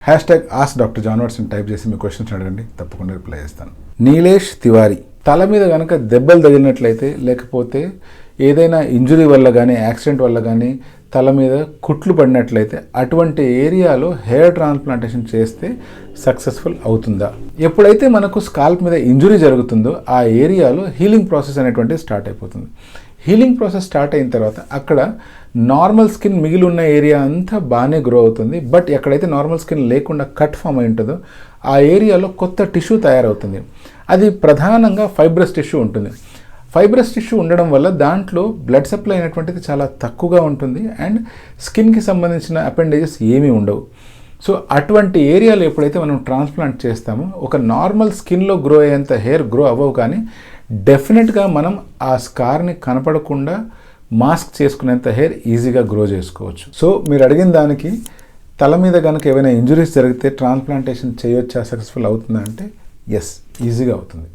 Ask doctor John Watson type చేసి మీ questions అడగండి, తప్పకుండా రిప్లై చేస్తాను. నీలేష్ తివారీ, తల మీద కనుక దెబ్బలు తగిలినట్లయితే, లేకపోతే ఏదైనా ఇంజురీ వల్ల కానీ యాక్సిడెంట్ వల్ల కానీ తల మీద కుట్లు పడినట్లయితే అటువంటి ఏరియాలో హెయిర్ ట్రాన్స్ప్లాంటేషన్ చేస్తే సక్సెస్ఫుల్ అవుతుందా? ఎప్పుడైతే మనకు స్కాల్ప్ మీద ఇంజురీ జరుగుతుందో ఆ ఏరియాలో హీలింగ్ ప్రాసెస్ అనేటువంటిది స్టార్ట్ అయిపోతుంది. హీలింగ్ ప్రాసెస్ స్టార్ట్ అయిన తర్వాత అక్కడ నార్మల్ స్కిన్ మిగిలి ఉన్న ఏరియా అంతా బాగానే గ్రో అవుతుంది. బట్ ఎక్కడైతే నార్మల్ స్కిన్ లేకుండా కట్ ఫామ్ అయి ఉంటుందో ఆ ఏరియాలో కొత్త టిష్యూ తయారవుతుంది. అది ప్రధానంగా ఫైబ్రస్ టిష్యూ ఉంటుంది. ఫైబ్రస్ టిష్యూ ఉండడం వల్ల దాంట్లో బ్లడ్ సప్లై అయినటువంటిది చాలా తక్కువగా ఉంటుంది అండ్ స్కిన్కి సంబంధించిన అపెండేజెస్ ఏమీ ఉండవు. సో అటువంటి ఏరియాలో ఎప్పుడైతే మనం ట్రాన్స్ప్లాంట్ చేస్తామో ఒక నార్మల్ స్కిన్లో గ్రో అయ్యేంత హెయిర్ గ్రో అవ్వవు, కానీ డెఫినెట్గా మనం ఆ స్కార్ని కనపడకుండా మాస్క్ చేసుకునేంత హెయిర్ ఈజీగా గ్రో చేసుకోవచ్చు. సో మీరు అడిగిన దానికి తల మీద కనుక ఏమైనా ఇంజురీస్ జరిగితే ట్రాన్స్ప్లాంటేషన్ చేయొచ్చా, సక్సెస్ఫుల్ అవుతుందా అంటే ఎస్, ఈజీగా అవుతుంది.